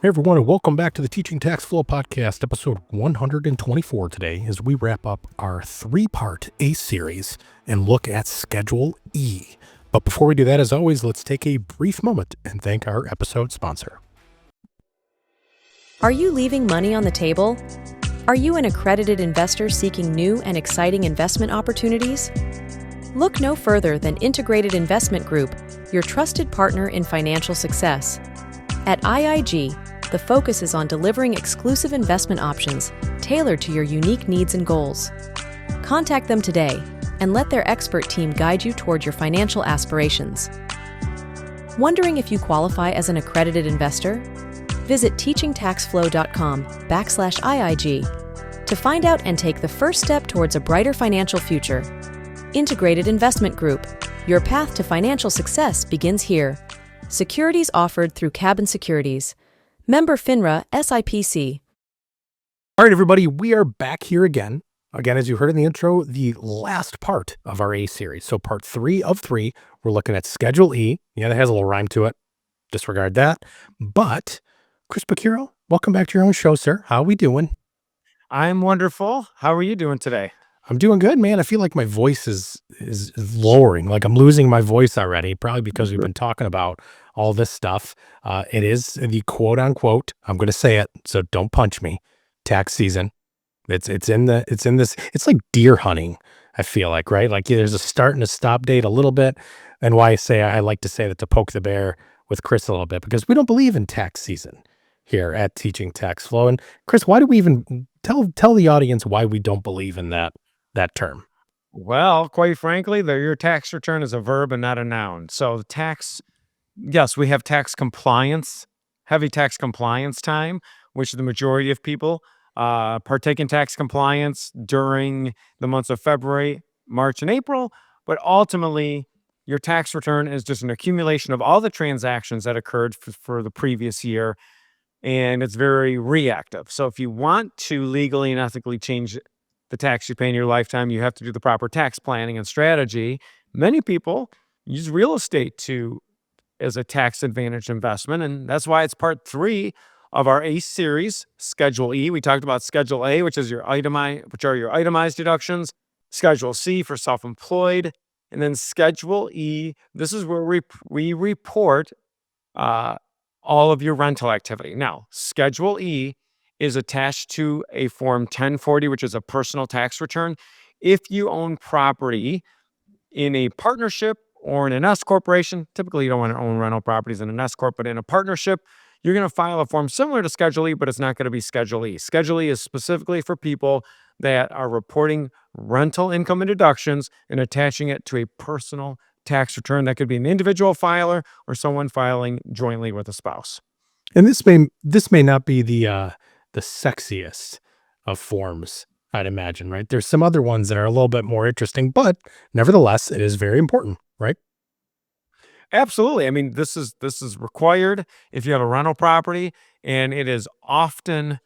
Hey everyone, and welcome back to the Teaching Tax Flow podcast, episode 124 today, as we wrap up our three-part ACE series and look at Schedule E. But before we do that, as always, let's take a brief moment and thank our episode sponsor. Are you leaving money on the table? Are you an accredited investor seeking new and exciting investment opportunities? Look no further than Integrated Investment Group, your trusted partner in financial success. At IIG, the focus is on delivering exclusive investment options tailored to your unique needs and goals. Contact them today and let their expert team guide you toward your financial aspirations. Wondering if you qualify as an accredited investor? Visit teachingtaxflow.com/IIG to find out and take the first step towards a brighter financial future. Integrated Investment Group, your path to financial success begins here. Securities offered through Cabin Securities. Member FINRA SIPC. All right, everybody, we are back here again. Again, as you heard in the intro, the last part of our ACE series. So part 3 of 3, we're looking at Schedule E. Yeah, that has a little rhyme to it. Disregard that. But Chris Pacuro, welcome back to your own show, sir. How are we doing? I'm wonderful. How are you doing today? I'm doing good, man. I feel like my voice is lowering, like I'm losing my voice already, probably because we've been talking about all this stuff. It is the quote unquote, I'm going to say it, so don't punch me, tax season. It's like deer hunting, I feel like, right? Like there's a start and a stop date a little bit. And why I like to say that to poke the bear with Chris a little bit, because we don't believe in tax season here at Teaching Tax Flow. And Chris, why do we even tell the audience why we don't believe in that term? Well, quite frankly, your tax return is a verb and not a noun. So yes, we have tax compliance, heavy tax compliance time, which the majority of people partake in tax compliance during the months of February, March, and April. But ultimately, your tax return is just an accumulation of all the transactions that occurred for the previous year, and it's very reactive. So if you want to legally and ethically change the tax you pay in your lifetime, you have to do the proper tax planning and strategy. Many people use real estate as a tax advantage investment, and that's why it's part 3 of our ACE series, Schedule E. We talked about Schedule A, which are your itemized deductions, Schedule C for self-employed, and then Schedule E. This is where we report all of your rental activity. Now, Schedule E is attached to a Form 1040, which is a personal tax return. If you own property in a partnership or in an S corporation, typically you don't want to own rental properties in an S corp, but in a partnership, you're going to file a form similar to Schedule E, but it's not going to be Schedule E. Schedule E is specifically for people that are reporting rental income and deductions and attaching it to a personal tax return. That could be an individual filer or someone filing jointly with a spouse. And this may not be the sexiest of forms, I'd imagine, right? There's some other ones that are a little bit more interesting, but nevertheless, it is very important, right? Absolutely. I mean, this is required if you have a rental property, and it is often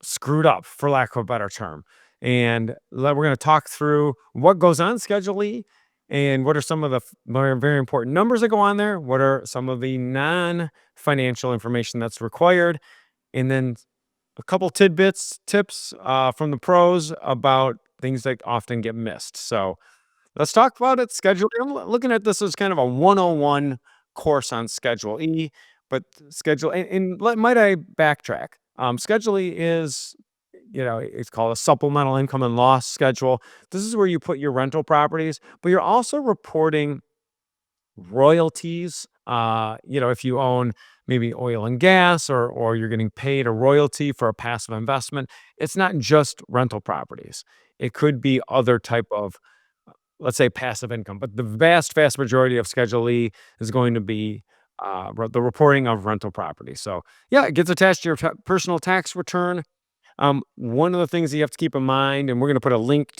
screwed up, for lack of a better term. And we're going to talk through what goes on Schedule E and what are some of the very, very important numbers that go on there. What are some of the non-financial information that's required? And then a couple tips from the pros about things that often get missed. So let's talk about it. Schedule. I'm looking at this as kind of a 101 course on Schedule E, but might I backtrack? Schedule E is, it's called a supplemental income and loss schedule. This is where you put your rental properties, but you're also reporting royalties. If you own maybe oil and gas, or you're getting paid a royalty for a passive investment, it's not just rental properties. It could be other type of, let's say, passive income, but the vast majority of Schedule E is going to be the reporting of rental property. So yeah, it gets attached to your personal tax return. One of the things that you have to keep in mind, and we're going to put a link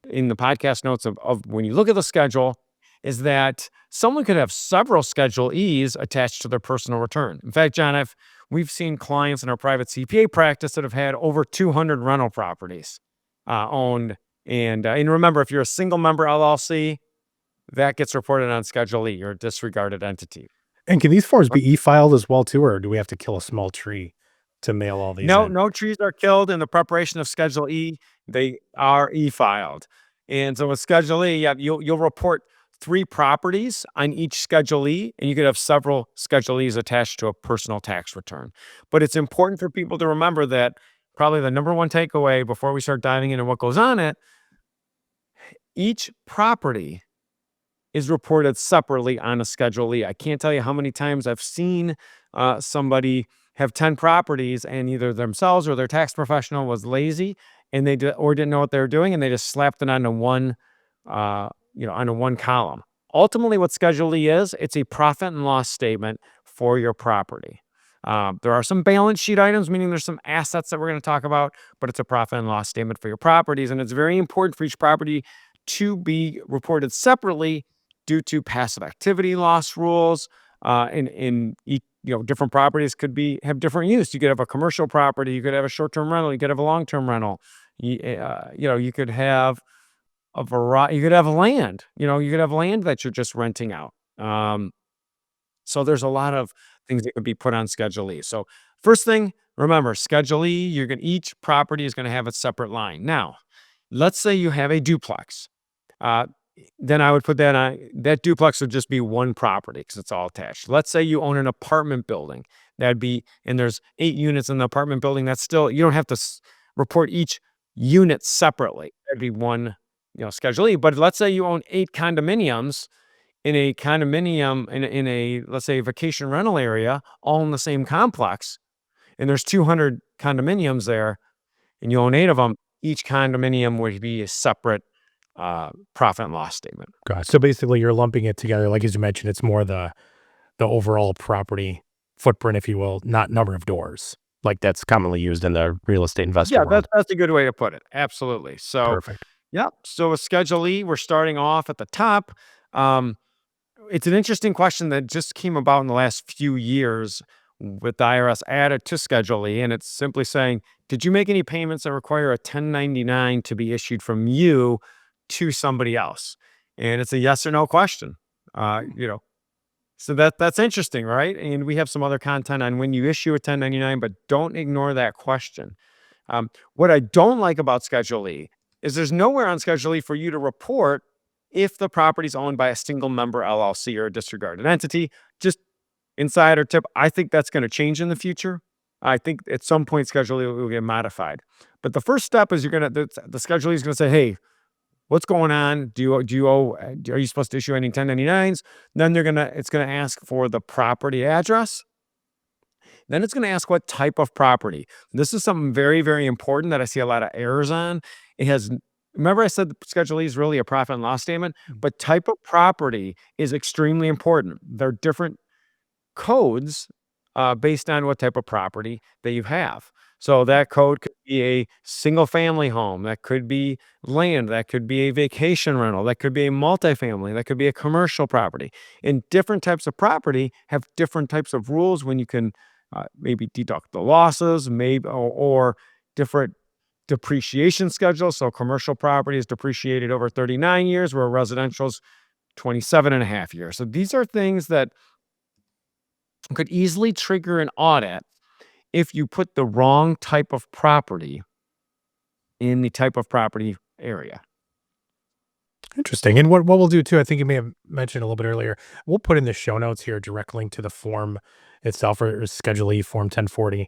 in the podcast notes of when you look at the schedule, is that someone could have several Schedule E's attached to their personal return. In fact, John, we've seen clients in our private CPA practice that have had over 200 rental properties owned. And remember, if you're a single member LLC, that gets reported on Schedule E, you're a disregarded entity. And can these forms be e-filed as well too, or do we have to kill a small tree to mail all these No, in? no trees are killed in the preparation of Schedule E. They are e-filed. And so with Schedule E, yeah, you'll report 3 properties on each Schedule E, and you could have several Schedule E's attached to a personal tax return. But it's important for people to remember that probably the number one takeaway before we start diving into what goes on it, each property is reported separately on a Schedule E. I can't tell you how many times I've seen somebody have 10 properties and either themselves or their tax professional was lazy and or didn't know what they were doing and they just slapped it onto uh, onto one column. Ultimately, what Schedule E is, it's a profit and loss statement for your property. There are some balance sheet items, meaning there's some assets that we're going to talk about, but it's a profit and loss statement for your properties. And it's very important for each property to be reported separately due to passive activity loss rules. Different properties have different use. You could have a commercial property, you could have a short-term rental, you could have a long-term rental. You could have a variety. You could have land. You could have land that you're just renting out. So there's a lot of things that could be put on Schedule E. So first thing, remember Schedule E. Each property is going to have its separate line. Now, let's say you have a duplex. Uh, then I would put that on. That duplex would just be one property because it's all attached. Let's say you own an apartment building. And there's 8 units in the apartment building. That's still, you don't have to report each unit separately. That'd be one, Schedule E. But let's say you own 8 condominiums in a condominium in a, let's say, vacation rental area, all in the same complex, and there's 200 condominiums there, and you own 8 of them. Each condominium would be a separate profit and loss statement. God, so basically you're lumping it together, like as you mentioned, it's more the overall property footprint, if you will, not number of doors, like that's commonly used in the real estate investor Yeah, world. that's a good way to put it. Absolutely. So, Perfect. yeah. So with Schedule E, we're starting off at the top. Um, it's an interesting question that just came about in the last few years with the IRS added to Schedule E, and it's simply saying, did you make any payments that require a 1099 to be issued from you to somebody else? And it's a yes or no question. So that's interesting, right? And we have some other content on when you issue a 1099, but don't ignore that question. What I don't like about Schedule E is there's nowhere on Schedule E for you to report if the property is owned by a single member LLC or a disregarded entity. Just insider tip, I think that's going to change in the future. I think at some point Schedule E will get modified. But the first step is the Schedule E is going to say, hey, what's going on? Are you supposed to issue any 1099s? Then it's going to ask for the property address. Then it's going to ask what type of property. This is something very, very important that I see a lot of errors on. Remember I said the Schedule E is really a profit and loss statement, but type of property is extremely important. There are different codes based on what type of property that you have. So that code could be a single family home, that could be land, that could be a vacation rental, that could be a multifamily, that could be a commercial property. And different types of property have different types of rules when you can maybe deduct the losses, or different depreciation schedules. So commercial property is depreciated over 39 years, where residential is 27 and a half years. So these are things that could easily trigger an audit if you put the wrong type of property in the type of property area. Interesting. And what we'll do too, I think you may have mentioned a little bit earlier, we'll put in the show notes here a direct link to the form itself, or Schedule E form 1040.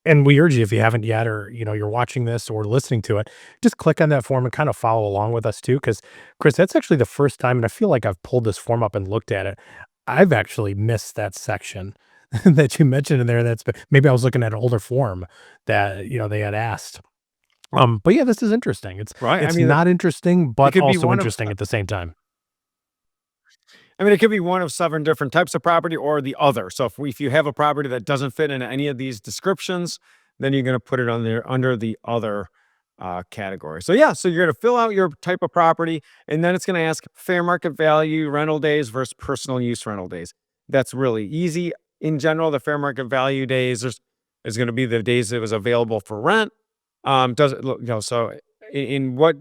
And we urge you, if you haven't yet, or you're watching this or listening to it, just click on that form and kind of follow along with us too. Because Chris, that's actually the first time, and I feel like I've pulled this form up and looked at it. I've actually missed that section that you mentioned in there. Maybe I was looking at an older form that they had asked. But yeah, this is interesting. It's Right. it's not interesting, It but could be also one of interesting at the same time. it could be one of 7 different types of property or the other. So if you have a property that doesn't fit into any of these descriptions, then you're going to put it on there under the other category. So yeah, so you're going to fill out your type of property, and then it's going to ask fair market value rental days versus personal use rental days. That's really easy. In general, the fair market value days is going to be the days it was available for rent. Does it look, so in what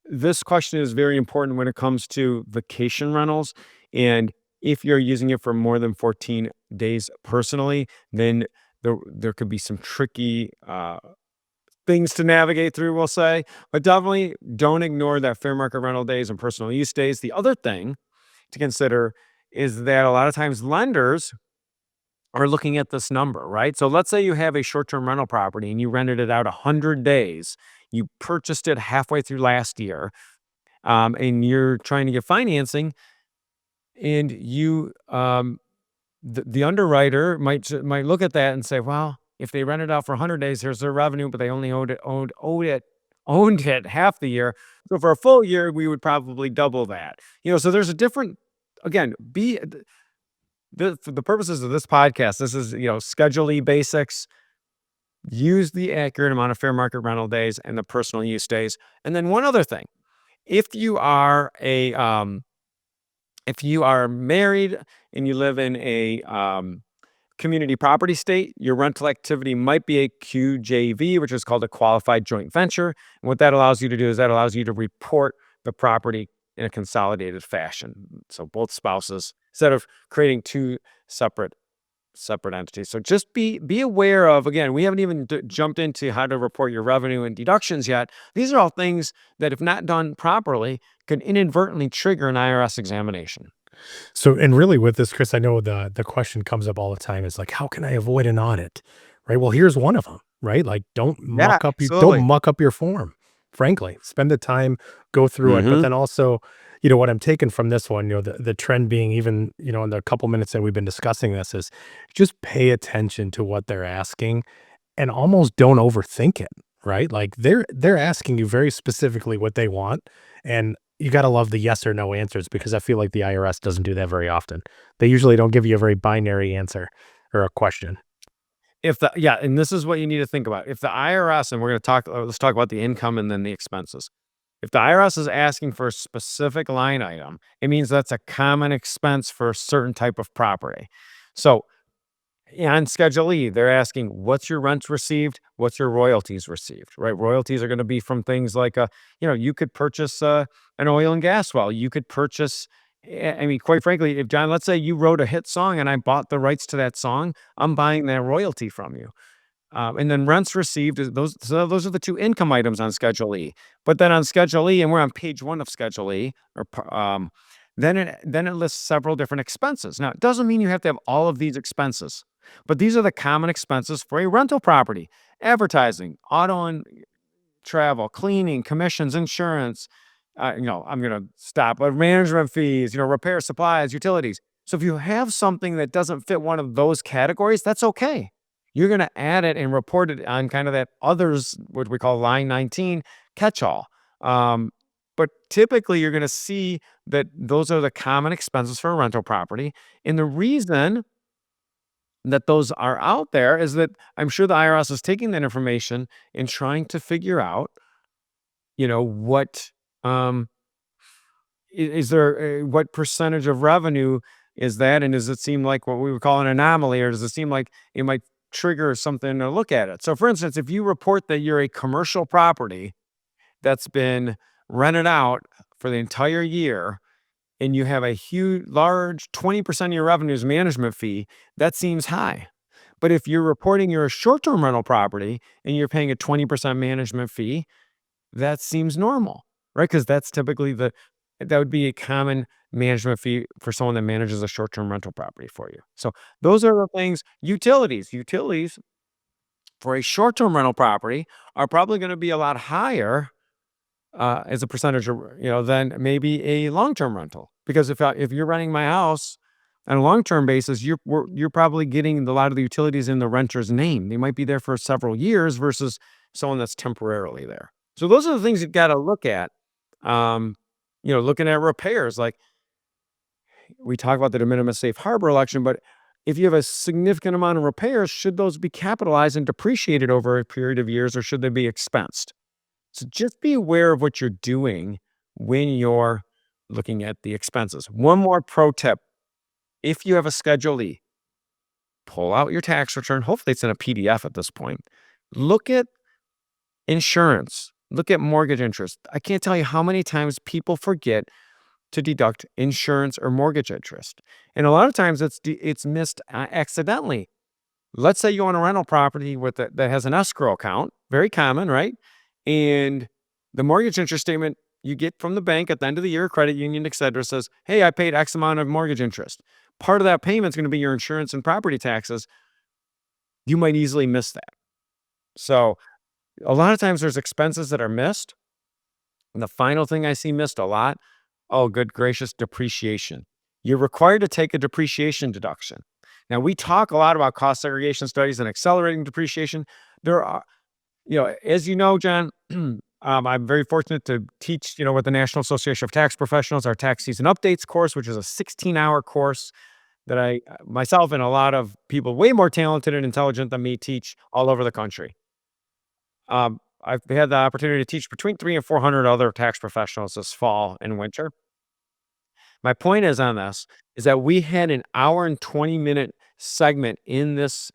this question is very important when it comes to vacation rentals. And If you're using it for more than 14 days personally, then there could be some tricky things to navigate through, we'll say. But definitely don't ignore that fair market rental days and personal use days. The other thing to consider is that a lot of times lenders are looking at this number, right? So let's say you have a short-term rental property and you rented it out 100 days. You purchased it halfway through last year, and you're trying to get financing, and the underwriter might look at that and say, well, if they rent it out for 100 days, here's their revenue, but they only owned it half the year. So for a full year, we would probably double that. So there's a different, again, for the purposes of this podcast, this is, Schedule E basics. Use the accurate amount of fair market rental days and the personal use days. And then one other thing, if you are married and you live in a community property state, your rental activity might be a QJV, which is called a qualified joint venture. And what that allows you to do is that allows you to report the property in a consolidated fashion. So both spouses, instead of creating two separate entities. So just be aware of, again, we haven't even jumped into how to report your revenue and deductions yet. These are all things that, if not done properly, could inadvertently trigger an IRS examination. So, and really with this, Chris, I know the question comes up all the time is like, how can I avoid an audit? Right. Well, here's one of them, right? Like Yeah, don't absolutely. muck up your form. Frankly, spend the time, go through it. But Hmm. then also, what I'm taking from this one, the trend being even, in the couple minutes that we've been discussing this is just pay attention to what they're asking and almost don't overthink it, right? Like they're asking you very specifically what they want, and you got to love the yes or no answers because I feel like the IRS doesn't do that very often. They usually don't give you a very binary answer or a question. And this is what you need to think about. If the IRS, and we're going to let's talk about the income and then the expenses. If the IRS is asking for a specific line item, it means that's a common expense for a certain type of property. So on Schedule E, they're asking, what's your rents received? What's your royalties received, right? Royalties are going to be from things like, you could purchase an oil and gas well. You could purchase, I mean, quite frankly, if John, let's say you wrote a hit song and I bought the rights to that song, I'm buying that royalty from you. And then rents received, those are the two income items on Schedule E. But then on Schedule E, and we're on page 1 of Schedule E, then it lists several different expenses. Now, it doesn't mean you have to have all of these expenses, but these are the common expenses for a rental property: advertising, auto and travel, cleaning, commissions, insurance. I'm going to stop, but management fees, repair, supplies, utilities. So if you have something that doesn't fit one of those categories, that's okay. You're going to add it and report it on kind of that others, what we call line 19 catch-all. But typically, you're going to see that those are the common expenses for a rental property. And the reason that those are out there is that I'm sure the IRS is taking that information and trying to figure out, what um, is there, what percentage of revenue is that, and does it seem like what we would call an anomaly, or does it seem like it might trigger something to look at it? So, for instance, if you report that you're a commercial property that's been rented out for the entire year, and you have a large 20% of your revenues management fee, that seems high. But if you're reporting you're a short-term rental property and you're paying a 20% management fee, that seems normal, right? Because that's typically that would be a common management fee for someone that manages a short-term rental property for you. So those are the things. Utilities for a short-term rental property are probably going to be a lot higher as a percentage of, than maybe a long-term rental. Because if you're renting my house on a long-term basis, you're probably getting a lot of the utilities in the renter's name. They might be there for several years versus someone that's temporarily there. So those are the things you've got to look at. Looking at repairs, like we talk about the de minimis safe harbor election, but if you have a significant amount of repairs, should those be capitalized and depreciated over a period of years, or should they be expensed? So just be aware of what you're doing when you're looking at the expenses. One more pro tip: if you have a Schedule E, pull out your tax return. Hopefully it's in a PDF at this point. Look at insurance. Look at mortgage interest. I can't tell you how many times people forget to deduct insurance or mortgage interest. And a lot of times it's missed accidentally. Let's say you own a rental property that has an escrow account, very common, right? And the mortgage interest statement you get from the bank at the end of the year, credit union, et cetera, says, hey, I paid X amount of mortgage interest. Part of that payment is going to be your insurance and property taxes. You might easily miss that. So a lot of times there's expenses that are missed. And the final thing I see missed a lot, oh, good gracious, depreciation. You're required to take a depreciation deduction. Now, we talk a lot about cost segregation studies and accelerating depreciation. There are, as you know, John, I'm very fortunate to teach, with the National Association of Tax Professionals, our tax season updates course, which is a 16-hour course that I myself and a lot of people way more talented and intelligent than me teach all over the country. I've had the opportunity to teach between 300 and 400 other tax professionals this fall and winter. My point is on this is that we had an hour and 20-minute segment in this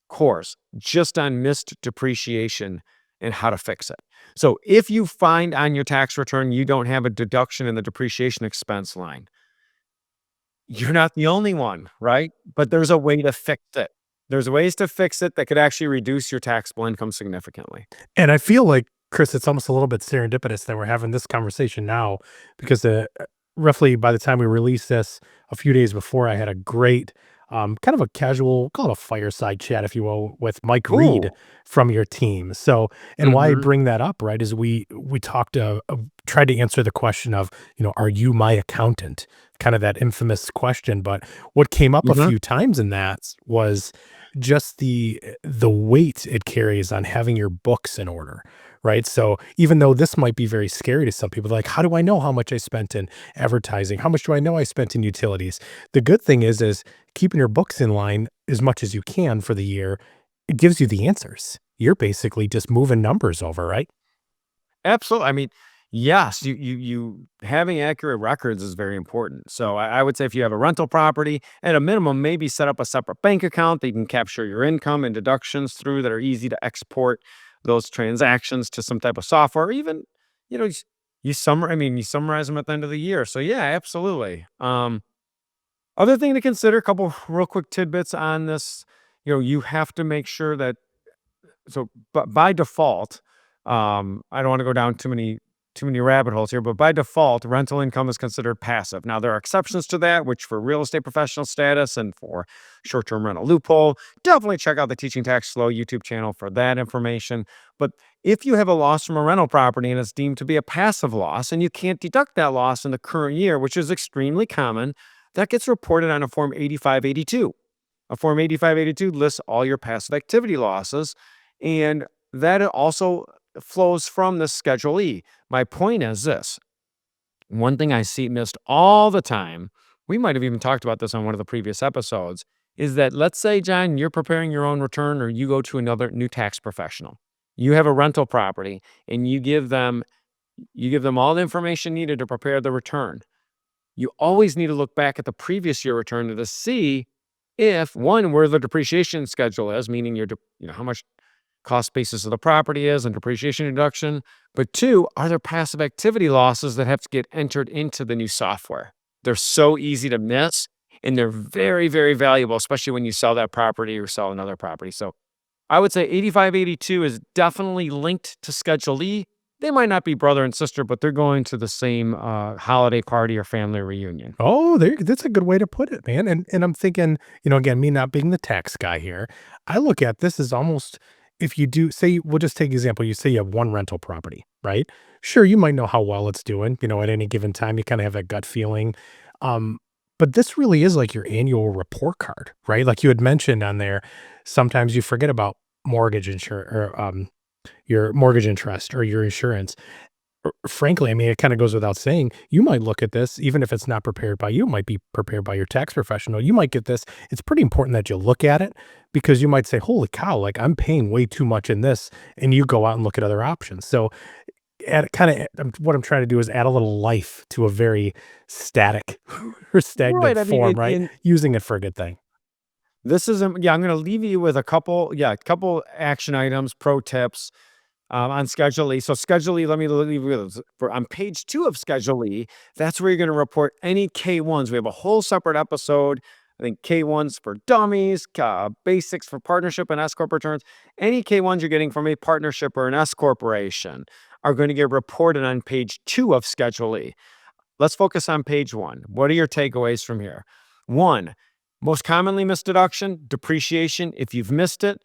course just on missed depreciation and how to fix it. So if you find on your tax return you don't have a deduction in the depreciation expense line, you're not the only one, right? But there's a way to fix it. There's ways to fix it that could actually reduce your taxable income significantly. And I feel like, Chris, it's almost a little bit serendipitous that we're having this conversation now because roughly by the time we release this, a few days before, I had a great, kind of a casual, call it a fireside chat, if you will, with Mike Reed Ooh. from your team. So, and why I Mhm. bring that up, right, is we talked, tried to answer the question of, are you my accountant? Kind of that infamous question. But what came up a Mhm. few times in that was just the weight it carries on having your books in order, right? So even though this might be very scary to some people, like, how do I know how much I spent in advertising? How much do I know I spent in utilities? The good thing is keeping your books in line as much as you can for the year. It gives you the answers. You're basically just moving numbers over, right? Absolutely. I mean, yes, you having accurate records is very important. So I would say if you have a rental property, at a minimum, maybe set up a separate bank account that you can capture your income and deductions through that are easy to export those transactions to some type of software. Or even, you know, you summarize them at the end of the year. So yeah, absolutely. Other thing to consider, a couple real quick tidbits on this. You have to make sure that but by default, I don't want to go down too many rabbit holes here, but by default, rental income is considered passive. Now there are exceptions to that, which for real estate professional status and for short-term rental loophole, definitely check out the Teaching Tax Slow YouTube channel for that information. But if you have a loss from a rental property and it's deemed to be a passive loss and you can't deduct that loss in the current year, which is extremely common, that gets reported on a Form 8582. A Form 8582 lists all your passive activity losses, and that also flows from the Schedule E. My point is this: one thing I see missed all the time, we might have even talked about this on one of the previous episodes, is that let's say, John, you're preparing your own return or you go to another new tax professional. You have a rental property and you give them all the information needed to prepare the return. You always need to look back at the previous year return to see if one, where the depreciation schedule is, meaning how much cost basis of the property is and depreciation deduction. But two, are there passive activity losses that have to get entered into the new software? They're so easy to miss and they're very, very valuable, especially when you sell that property or sell another property. So I would say 8582 is definitely linked to Schedule E. They might not be brother and sister, but they're going to the same holiday party or family reunion. Oh, that's a good way to put it, man. And I'm thinking, again, me not being the tax guy here, I look at this as almost if you do say we'll just take example, you say you have one rental property, right? Sure, you might know how well it's doing, at any given time. You kind of have that gut feeling. Um, but this really is like your annual report card, right? Like you had mentioned on there, sometimes you forget about mortgage insurance or your mortgage interest or your insurance. Frankly, I mean, it kinda goes without saying, you might look at this, even if it's not prepared by you, it might be prepared by your tax professional. You might get this. It's pretty important that you look at it because you might say, "Holy cow, like, I'm paying way too much in this," and you go out and look at other options. So, add kinda what I'm trying to do is add a little life to a very static or Right. stagnant I mean, form, right? Using it for a good thing. this isn't, yeah, I'm going to leave you with a couple action items, pro tips. on Schedule E. So Schedule E, let me leave you with this. On page 2 of Schedule E, that's where you're going to report any K1s. We have a whole separate episode. I think K1s for dummies, basics for partnership and S corp returns. Any K1s you're getting from a partnership or an S corporation are going to get reported on page 2 of Schedule E. Let's focus on page 1. What are your takeaways from here? 1, most commonly missed deduction, depreciation. If you've missed it,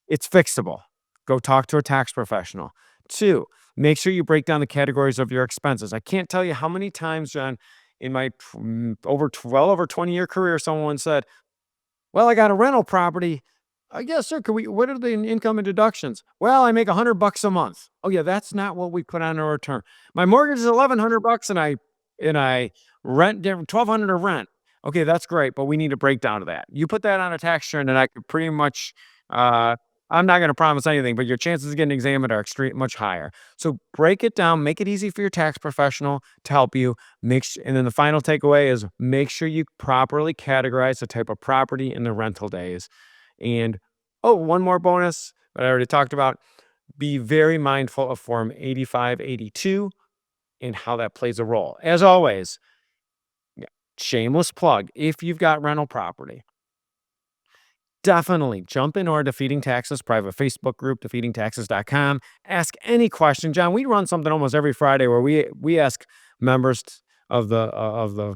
it's fixable. Go talk to a tax professional. 2, make sure you break down the categories of your expenses. I can't tell you how many times, John, in my over 20-year career, someone said, well, I got a rental property. Yes, sir. What are the income and deductions? Well, I make $100 a month. Oh yeah, that's not what we put on our return. My mortgage is $1,100 and I rent $1,200 to rent. Okay, that's great, but we need a breakdown of that. You put that on a tax return, and I could pretty much. I'm not going to promise anything, but your chances of getting examined are much higher. So break it down, make it easy for your tax professional to help you. And then the final takeaway is make sure you properly categorize the type of property in the rental days. And one more bonus that I already talked about, be very mindful of Form 8582 and how that plays a role. As always, shameless plug, if you've got rental property, definitely jump in our Defeating Taxes private Facebook group, defeatingtaxes.com. Ask any question. John, we run something almost every Friday where we ask members of the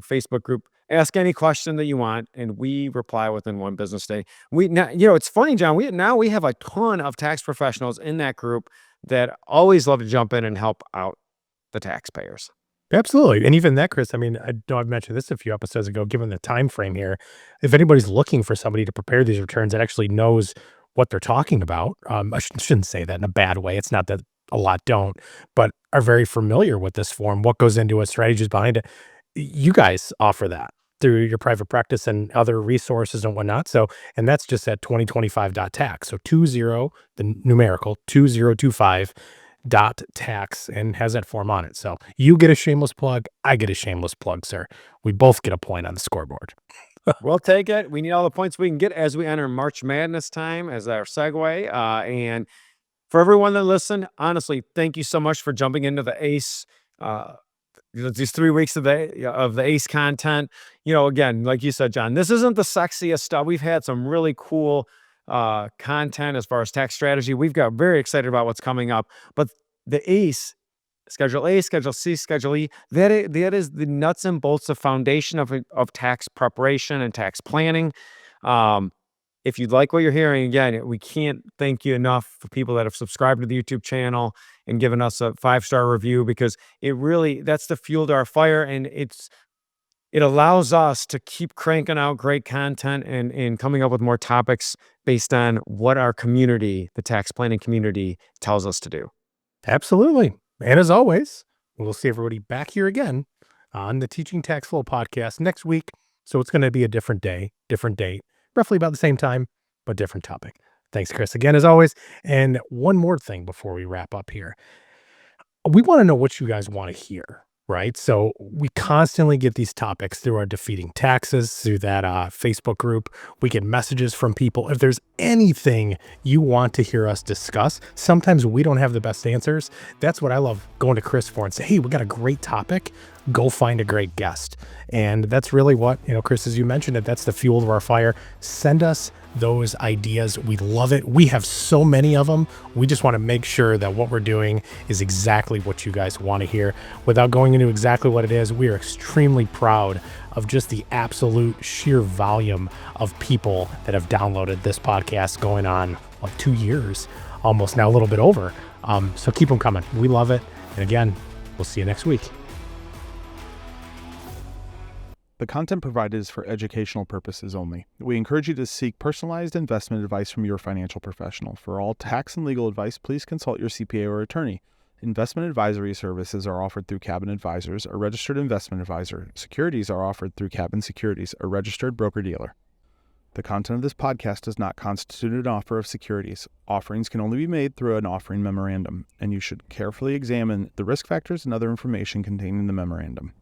Facebook group, ask any question that you want, and we reply within 1 business day. It's funny, John, we have a ton of tax professionals in that group that always love to jump in and help out the taxpayers. Absolutely. And even that, Chris, I mean, I know I've mentioned this a few episodes ago, given the time frame here. If anybody's looking for somebody to prepare these returns that actually knows what they're talking about, I shouldn't say that in a bad way. It's not that a lot don't, but are very familiar with this form, what goes into it, strategies behind it. You guys offer that through your private practice and other resources and whatnot. So, and that's just at 2025.tax. So 20, the numerical 2025.tax, and has that form on it. So you get a shameless plug. I get a shameless plug, sir. We both get a point on the scoreboard. We'll take it. We need all the points we can get as we enter March Madness time as our segue. And for everyone that listened, honestly, thank you so much for jumping into the ACE. These 3 weeks of the ACE content. Again, like you said, John, this isn't the sexiest stuff. We've had some really cool content as far as tax strategy. We've got very excited about what's coming up. But the ACE, Schedule A, Schedule C, Schedule E, that is the nuts and bolts, the foundation of tax preparation and tax planning. If you'd like what you're hearing, again, we can't thank you enough for people that have subscribed to the YouTube channel and given us a 5-star review, because that's the fuel to our fire, and it allows us to keep cranking out great content and coming up with more topics based on what our community, the tax planning community, tells us to do. Absolutely. And as always, we'll see everybody back here again on the Teaching Tax Flow podcast next week. So it's going to be a different day, different date, roughly about the same time, but different topic. Thanks, Chris, again, as always. And one more thing before we wrap up here. We want to know what you guys want to hear, right? So we constantly get these topics through our Defeating Taxes, through that Facebook group. We get messages from people. If there's anything you want to hear us discuss, sometimes we don't have the best answers. That's what I love going to Chris for and say, hey, we got a great topic. Go find a great guest. And that's really what, Chris, as you mentioned it, that's the fuel of our fire. Send us those ideas. We love it. We have so many of them. We just want to make sure that what we're doing is exactly what you guys want to hear. Without going into exactly what it is, we are extremely proud of just the absolute sheer volume of people that have downloaded this podcast, going on 2 years, almost now, a little bit over. So keep them coming. We love it. And again, we'll see you next week. The content provided is for educational purposes only. We encourage you to seek personalized investment advice from your financial professional. For all tax and legal advice, please consult your CPA or attorney. Investment advisory services are offered through Cabin Advisors, a registered investment advisor. Securities are offered through Cabin Securities, a registered broker-dealer. The content of this podcast does not constitute an offer of securities. Offerings can only be made through an offering memorandum, and you should carefully examine the risk factors and other information contained in the memorandum.